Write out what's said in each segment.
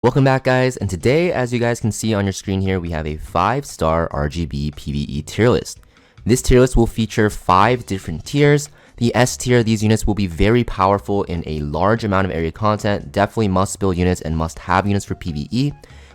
Welcome back, guys, and today, as you guys can see on your screen here, we have a 5-star RGB PVE tier list. This tier list will feature 5 different tiers. The S tier, these units will be very powerful in a large amount of area content, definitely must-build units and must-have units for PVE.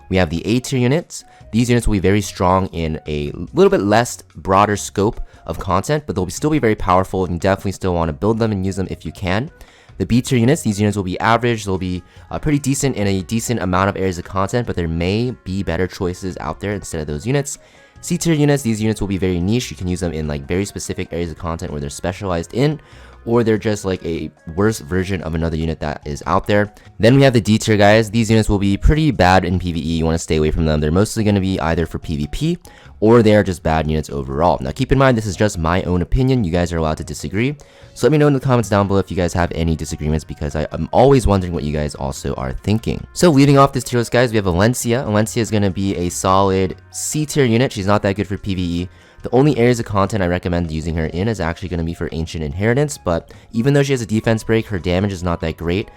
We have the A tier units. These units will be very strong in a little bit less broader scope of content, but they'll still be very powerful, and you definitely still want to build them and use them if you can. The B tier units, these units will be average, they'll be pretty decent in a decent amount of areas of content, but there may be better choices out there instead of those units. C tier units, these units will be very niche, you can use them in like very specific areas of content where they're specialized in, or they're just like a worse version of another unit that is out there. Then we have the D tier guys. These units will be pretty bad in PvE, you want to stay away from them. They're mostly going to be either for PvP, or they are just bad units overall. Now keep in mind, this is just my own opinion, you guys are allowed to disagree. So let me know in the comments down below if you guys have any disagreements, because I'm always wondering what you guys also are thinking. So leading off this tier list guys, we have Valencia. Valencia is going to be a solid C tier unit, she's not that good for PvE. The only areas of content I recommend using her in is actually going to be for Ancient Inheritance, but even though she has a defense break, her damage is not that great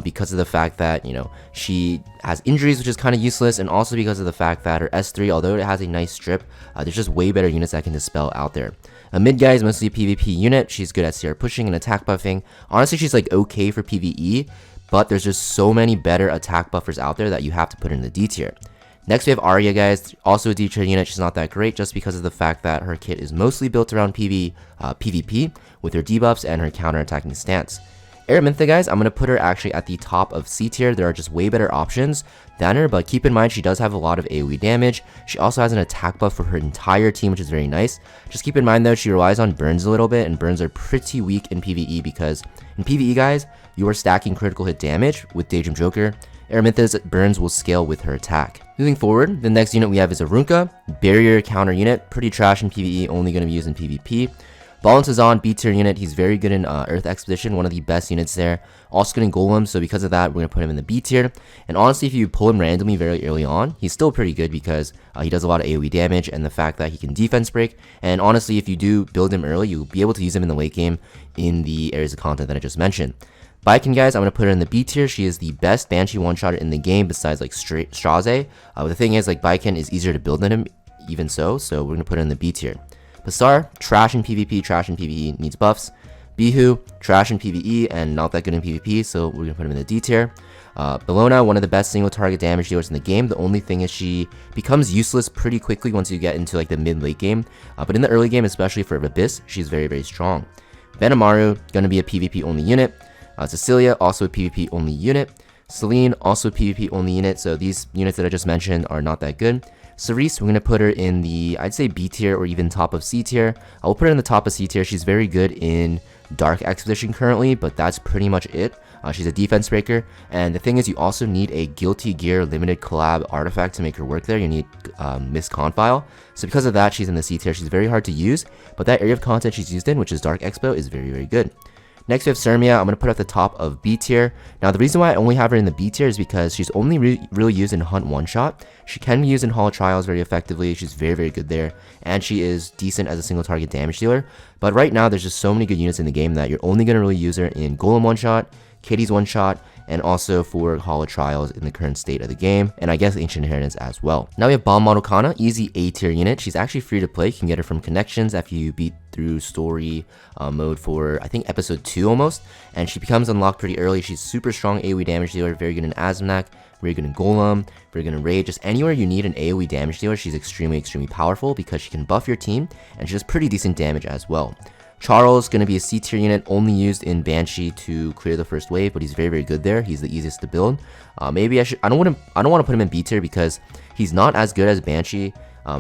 because of the fact that, you know, she has injuries, which is kind of useless, and also because of the fact that her S3, although it has a nice strip, there's just way better units that can dispel out there. A mid guy is mostly a PvP unit, she's good at CR pushing and attack buffing. Honestly, she's like okay for PvE, but there's just so many better attack buffers out there that you have to put in the D tier. Next we have Arya guys, also a D tier unit. She's not that great just because of the fact that her kit is mostly built around PvP with her debuffs and her counter-attacking stance. Aramintha guys, I'm going to put her actually at the top of C tier. There are just way better options than her, but keep in mind she does have a lot of AoE damage. She also has an attack buff for her entire team, which is very nice. Just keep in mind though, she relies on burns a little bit, and burns are pretty weak in PvE because in PvE guys, you are stacking critical hit damage with Daedrum Joker. Aramintha's burns will scale with her attack. Moving forward, the next unit we have is Arunka, barrier counter unit, pretty trash in PvE, only going to be used in PvP. Balensazan, B tier unit, he's very good in Earth Expedition, one of the best units there. Also good in Golem, so because of that, we're going to put him in the B tier. And honestly, if you pull him randomly very early on, he's still pretty good because he does a lot of AoE damage and the fact that he can defense break. And honestly, if you do build him early, you'll be able to use him in the late game in the areas of content that I just mentioned. Baiken guys, I'm going to put her in the B tier. She is the best Banshee one-shotter in the game besides like Straze. The thing is, like, Baiken is easier to build than him, even so we're going to put her in the B tier. Basar, trash in PvP, trash in PvE, needs buffs. Bihu, trash in PvE and not that good in PvP, so we're going to put him in the D tier. Bellona, one of the best single target damage dealers in the game. The only thing is she becomes useless pretty quickly once you get into like the mid-late game, but in the early game, especially for Abyss, she's very, very strong. Benimaru, going to be a PvP only unit. Cecilia, also a PvP only unit. Celine, also a PvP only unit, so these units that I just mentioned are not that good. Cerise, we're going to put her in the, I'd say B tier or even top of C tier. I will put her in the top of C tier. She's very good in Dark Expedition currently, but that's pretty much it. She's a defense breaker, and the thing is, you also need a Guilty Gear limited collab artifact to make her work there. You need Miss Confile, so because of that, she's in the C tier. She's very hard to use, but that area of content she's used in, which is Dark Expo, is very, very good. Next we have Sermia. I'm going to put her at the top of B tier. Now the reason why I only have her in the B tier is because she's only really used in Hunt one-shot. She can be used in Hall Trials very effectively. She's very, very good there, and she is decent as a single target damage dealer. But right now there's just so many good units in the game that you're only going to really use her in Golem one-shot, Katie's one-shot, and also for Hall of Trials in the current state of the game, and I guess Ancient Inheritance as well. Now we have Bomb Model Kana, easy A tier unit. She's actually free to play. You can get her from connections after you beat through story mode for, I think, episode 2 almost, and she becomes unlocked pretty early. She's super strong AoE damage dealer, very good in Azamnak, very good in Golem, very good in Raid. Just anywhere you need an AoE damage dealer, she's extremely, extremely powerful because she can buff your team, and she does pretty decent damage as well. Charles, going to be a C tier unit, only used in Banshee to clear the first wave, but he's very, very good there. He's the easiest to build. Maybe I don't want to put him in B tier because he's not as good as Banshee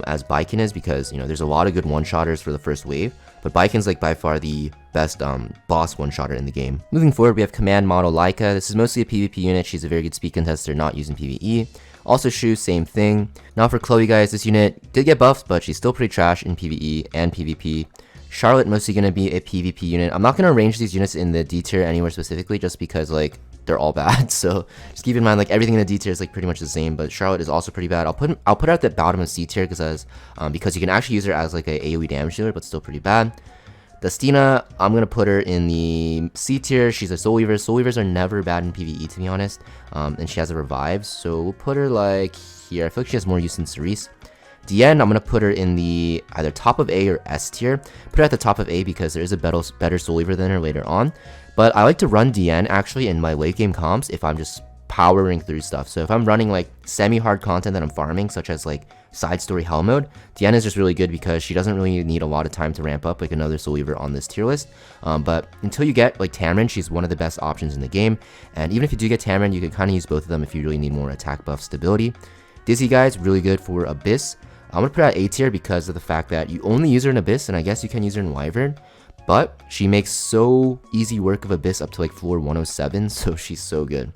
as Baiken is, because, you know, there's a lot of good one-shotters for the first wave, but Baiken's like by far the best boss one-shotter in the game. Moving forward, we have Command Model Laika. This is mostly a PvP unit. She's a very good speed contester, not used in PvE. Also Shu, same thing. Now for Chloe guys, this unit did get buffed, but she's still pretty trash in PvE and PvP. Charlotte, mostly going to be a PvP unit. I'm not going to arrange these units in the D tier anywhere specifically just because, like, they're all bad. So just keep in mind, like, everything in the D tier is like pretty much the same, but Charlotte is also pretty bad. I'll put her at the bottom of C tier because you can actually use her as like a AoE damage dealer, but still pretty bad. Dustina, I'm gonna put her in the C tier. She's a Soul Weaver. Soul Weavers are never bad in PvE, to be honest. And she has a revive, so we'll put her like here. I feel like she has more use than Cerise. Diane, I'm gonna put her in the either top of A or S tier. Put her at the top of A because there is a better Soul Weaver than her later on. But I like to run Diane actually in my late game comps if I'm just powering through stuff. So if I'm running like semi-hard content that I'm farming, such as like side story hell mode, Diana is just really good because she doesn't really need a lot of time to ramp up like another Soul Weaver on this tier list. But until you get like Tamarin, she's one of the best options in the game. And even if you do get Tamarin, you can kind of use both of them if you really need more attack buff stability. Dizzy, guys, really good for Abyss. I'm gonna put her at A tier because of the fact that you only use her in Abyss, and I guess you can use her in Wyvern. But she makes so easy work of Abyss up to like floor 107, so she's so good.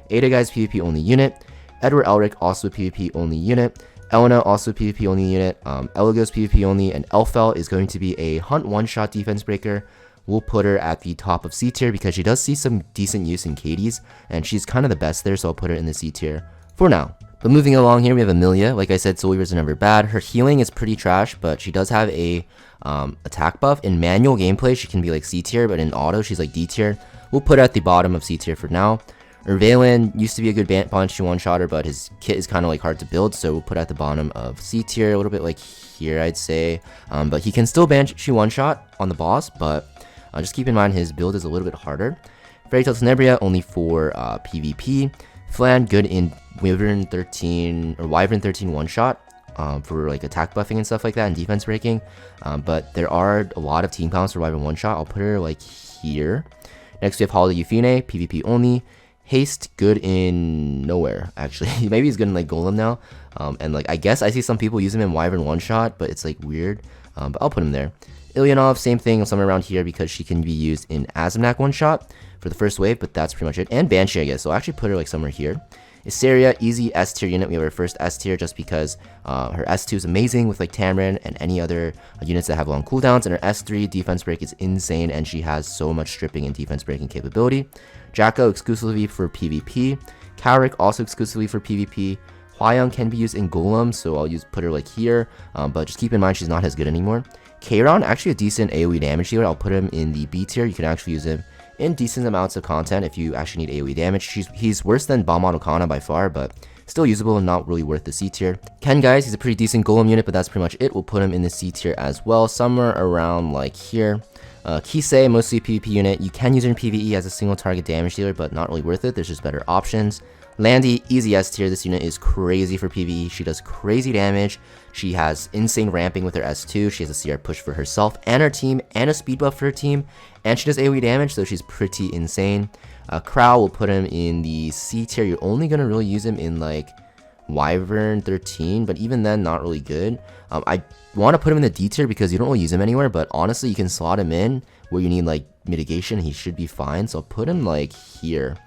Ada, guys, PvP only unit. Edward Elric, also PvP only unit. Elena, also PvP only unit. Eligos, PvP only. And Elfel is going to be a hunt one-shot defense breaker. We'll put her at the top of C tier because she does see some decent use in KDs, and she's kind of the best there, so I'll put her in the C tier for now. But moving along here, we have Amelia. Like I said, Soul Weavers are never bad. Her healing is pretty trash, but she does have a attack buff. In manual gameplay, she can be like C tier, but in auto, she's like D tier. We'll put her at the bottom of C tier for now. Valen used to be a good Banshee one-shotter, but his kit is kind of like hard to build, so we'll put at the bottom of C tier, a little bit like here, I'd say. But he can still Banshee one-shot on the boss, but just keep in mind his build is a little bit harder. Fairy Tail Tenebria, only for PvP. Flan, good in Wyvern 13 one-shot for like attack buffing and stuff like that and defense breaking. But there are a lot of team comps for Wyvern one-shot. I'll put her like here. Next we have Holly Euphine, PvP only. Haste, good in nowhere, actually. Maybe he's good in like Golem now. And like I guess I see some people use him in Wyvern one-shot, but it's like weird. But I'll put him there. Ilyanov, same thing, somewhere around here because she can be used in Azimnak one-shot for the first wave, but that's pretty much it. And Banshee, I guess, so I'll actually put her like somewhere here. Isaria, easy S tier unit. We have our first S tier just because her S2 is amazing with like Tamarin and any other units that have long cooldowns, and her S3 defense break is insane, and she has so much stripping and defense breaking capability. Jacko, exclusively for PvP. Karik, also exclusively for PvP. Hwayoung can be used in Golem, so I'll put her like here, but just keep in mind she's not as good anymore. Kairon, actually a decent AoE damage dealer. I'll put him in the B tier. You can actually use him in decent amounts of content if you actually need AoE damage. He's worse than Bomb Otokana by far, but still usable and not really worth the C tier. Ken, guys, he's a pretty decent Golem unit, but that's pretty much it. We'll put him in the C tier as well, somewhere around like here. Kisei, mostly PvP unit. You can use her in PvE as a single target damage dealer, but not really worth it. There's just better options. Landy, easy S tier. This unit is crazy for PvE. She does crazy damage. She has insane ramping with her S2. She has a CR push for herself and her team, and a speed buff for her team, and she does AoE damage, so she's pretty insane. Crow, will put him in the C tier. You're only gonna really use him in like Wyvern 13, but even then, not really good. I want to put him in the D tier because you don't really use him anywhere, but honestly, you can slot him in where you need like mitigation. He should be fine, so I'll put him like here.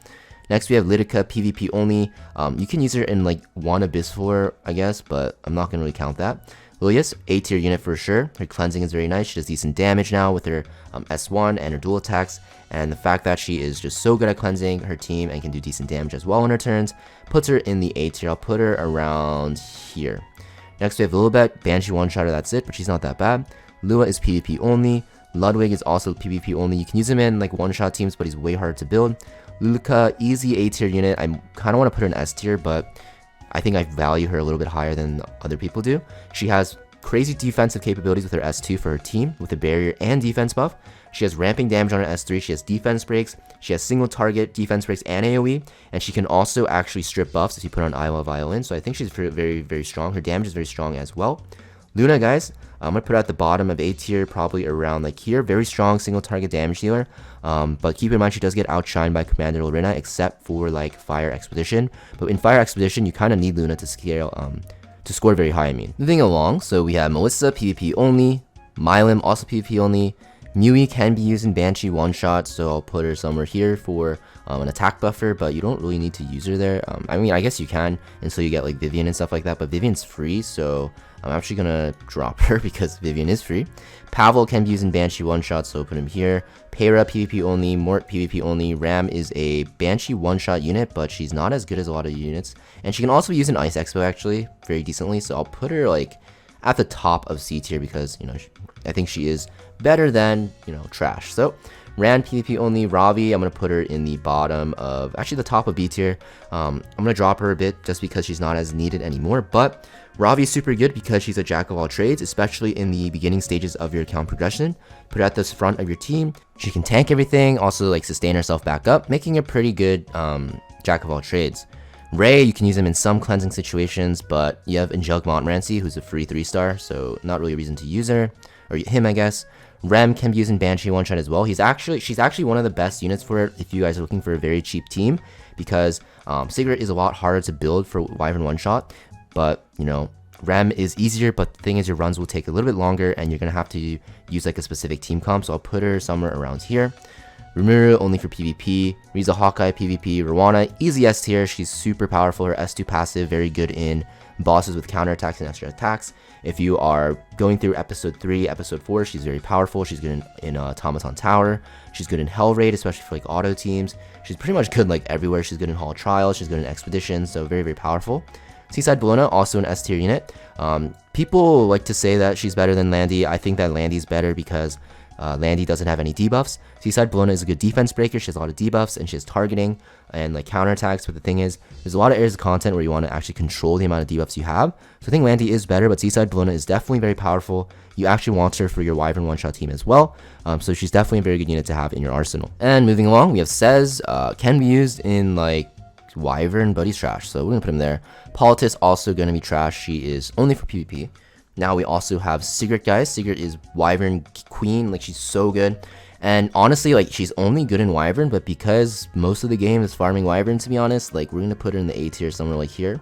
Next, we have Lidica, PvP only. You can use her in like one Abyss floor, I guess, but I'm not gonna really count that. Lilius, A tier unit for sure. Her cleansing is very nice. She does decent damage now with her S1 and her dual attacks. And the fact that she is just so good at cleansing her team and can do decent damage as well on her turns puts her in the A tier. I'll put her around here. Next, we have Lilibet, Banshee one-shotter, that's it, but she's not that bad. Lua is PvP only. Ludwig is also PvP only. You can use him in like one-shot teams, but he's way harder to build. Luluka, easy A tier unit. I kind of want to put her in S tier, but I think I value her a little bit higher than other people do. She has crazy defensive capabilities with her S2 for her team, with a barrier and defense buff. She has ramping damage on her S3, she has defense breaks, she has single target defense breaks and AoE, and she can also actually strip buffs if you put on I Love Violin, so I think she's very, very strong. Her damage is very strong as well. Luna, guys, I'm going to put her at the bottom of A tier, probably around like here. Very strong single target damage dealer, but keep in mind she does get outshined by Commander Lorena, except for like Fire Expedition. But in Fire Expedition, you kind of need Luna to scale, to score very high, I mean. Moving along, so we have Melissa, PvP only. Milim, also PvP only. Mui can be used in Banshee one-shot, so I'll put her somewhere here for an attack buffer, but you don't really need to use her there. I mean, I guess you can until you get like Vivian and stuff like that, but Vivian's free, so I'm actually gonna drop her because Vivian is free. Pavel can be used in Banshee one-shot, so put him here. Peyra, PvP only. Mort, PvP only. Ram is a Banshee one-shot unit, but she's not as good as a lot of units. And she can also be used in Ice Expo, actually, very decently, so I'll put her like at the top of C tier because, you know, I think she is better than, you know, trash. So Rand PvP only. Ravi, I'm going to put her in the bottom of, actually the top of B tier. I'm going to drop her a bit just because she's not as needed anymore, but Ravi is super good because she's a jack of all trades, especially in the beginning stages of your account progression. Put her at the front of your team. She can tank everything, also like sustain herself back up, making a pretty good jack of all trades. Ray, you can use him in some cleansing situations, but you have Angelic Montmorency, who's a free 3-star, so not really a reason to use her, or him, I guess. Rem can be used in Banshee one-shot as well. She's actually one of the best units for it if you guys are looking for a very cheap team, because Sigurd is a lot harder to build for Wyvern one-shot, but, you know, Rem is easier, but the thing is your runs will take a little bit longer, and you're going to have to use like a specific team comp, so I'll put her somewhere around here. Rimuru only for PvP, Riza Hawkeye PvP, Rowana easy S tier, she's super powerful, her S2 passive very good in bosses with counterattacks and extra attacks. If you are going through episode 3, episode 4, she's very powerful, she's good in Automaton Tower, she's good in Hell Raid, especially for like auto teams, she's pretty much good like everywhere, she's good in Hall Trials, she's good in Expeditions, so very, very powerful. Seaside Bologna, also an S tier unit. People like to say that she's better than Landy. I think that Landy's better because Landy doesn't have any debuffs. Seaside Bologna is a good defense breaker. She has a lot of debuffs and she has targeting and like counterattacks. But the thing is, there's a lot of areas of content where you want to actually control the amount of debuffs you have. So I think Landy is better, but Seaside Bologna is definitely very powerful. You actually want her for your Wyvern one-shot team as well. So she's definitely a very good unit to have in your arsenal. And moving along, we have Sez. Can be used in like Wyvern, but he's trash, so we're gonna put him there. Politis also gonna be trash. She is only for PvP. Now we also have Sigurd, guys. Sigurd is Wyvern queen, like she's so good. And honestly, like she's only good in Wyvern, but because most of the game is farming Wyvern, to be honest, like we're gonna put her in the A tier somewhere like here.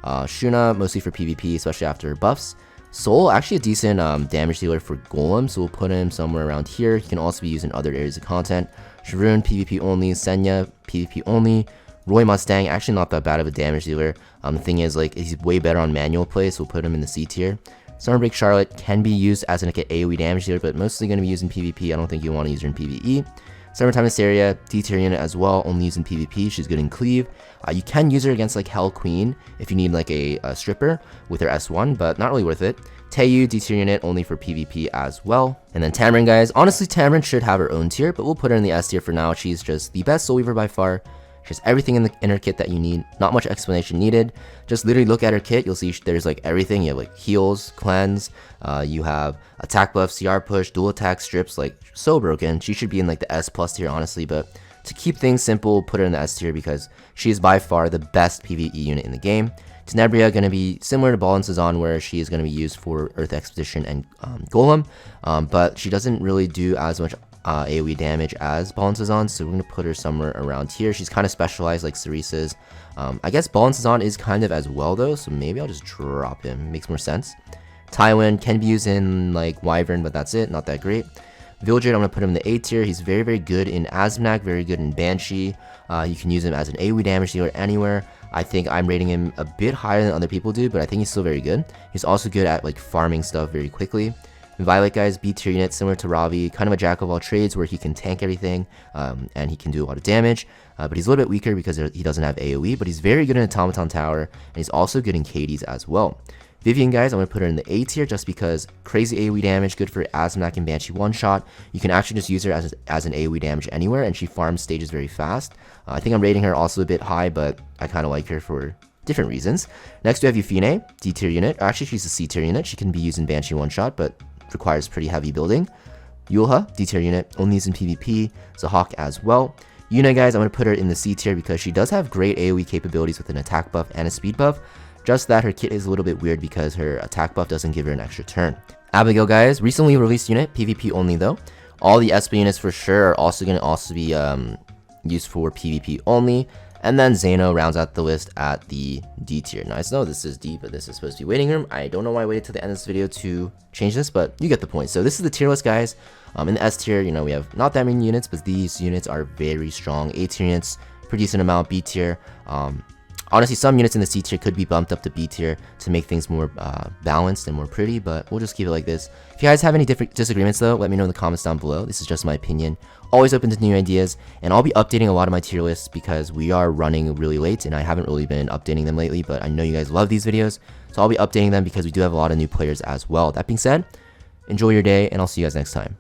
Shuna mostly for PvP, especially after her buffs. Soul, actually a decent damage dealer for Golem, so we'll put him somewhere around here. He can also be used in other areas of content. Sharoon PvP only. Senya PvP only. Roy Mustang, actually not that bad of a damage dealer. The thing is, like, he's way better on manual play, so we'll put him in the C tier. Summerbreak Charlotte can be used as like an AoE damage dealer, but mostly going to be used in PvP. I don't think you want to use her in PvE. Summertime Hysteria, D tier unit as well, only used in PvP. She's good in Cleave. You can use her against like Hell Queen if you need like a stripper with her S1, but not really worth it. Taeyu, D tier unit, only for PvP as well. And then Tamarin, guys. Honestly, Tamarin should have her own tier, but we'll put her in the S tier for now. She's just the best Soul Weaver by far. She has everything in her kit that you need. Not much explanation needed. Just literally look at her kit. You'll see there's like everything. You have like heals, cleanse. You have attack buff, CR push, dual attack, strips. Like so broken. She should be in like the S plus tier, honestly. But to keep things simple, put her in the S tier because she is by far the best PvE unit in the game. Tenebria going to be similar to Ball and Sazan, where she is going to be used for Earth Expedition and Golem. But she doesn't really do as much AoE damage as Ball and Sazan, so we're going to put her somewhere around here. She's kind of specialized like Cerise's. I guess Ball and Sazan is kind of as well though, so maybe I'll just drop him. Makes more sense. Tywin can be used in like Wyvern, but that's it. Not that great. Vildred, I'm going to put him in the A tier. He's very, very good in Azmnak, very good in Banshee. You can use him as an AoE damage dealer anywhere. I think I'm rating him a bit higher than other people do, but I think he's still very good. He's also good at like farming stuff very quickly. Violet, guys, B tier unit, similar to Ravi, kind of a jack of all trades where he can tank everything and he can do a lot of damage, but he's a little bit weaker because he doesn't have AoE, but he's very good in Automaton Tower, and he's also good in KDs as well. Vivian, guys, I'm going to put her in the A tier just because crazy AoE damage, good for Azmnak and Banshee one-shot. You can actually just use her as an AoE damage anywhere, and she farms stages very fast. I think I'm rating her also a bit high, but I kind of like her for different reasons. Next, we have Euphine, D tier unit. Actually, she's a C tier unit. She can be used in Banshee one-shot, but requires pretty heavy building. Yulha, D tier unit, only used in PvP. Zahawk as well. Yuna, guys, I'm going to put her in the C tier because she does have great AoE capabilities with an attack buff and a speed buff. Just that her kit is a little bit weird because her attack buff doesn't give her an extra turn. Abigail, guys, recently released unit, PvP only though. All the SP units for sure are also going to be used for PvP only. And then Zeno rounds out the list at the D tier. Now, I know this is D, but this is supposed to be waiting room. I don't know why I waited till the end of this video to change this, but you get the point. So this is the tier list, guys. In the S tier, you know, we have not that many units, but these units are very strong. A tier units, pretty decent amount. B tier. Honestly, some units in the C tier could be bumped up to B tier to make things more balanced and more pretty, but we'll just keep it like this. If you guys have any different disagreements though, let me know in the comments down below. This is just my opinion. Always open to new ideas, and I'll be updating a lot of my tier lists because we are running really late, and I haven't really been updating them lately, but I know you guys love these videos, so I'll be updating them because we do have a lot of new players as well. That being said, Enjoy your day, and I'll see you guys next time.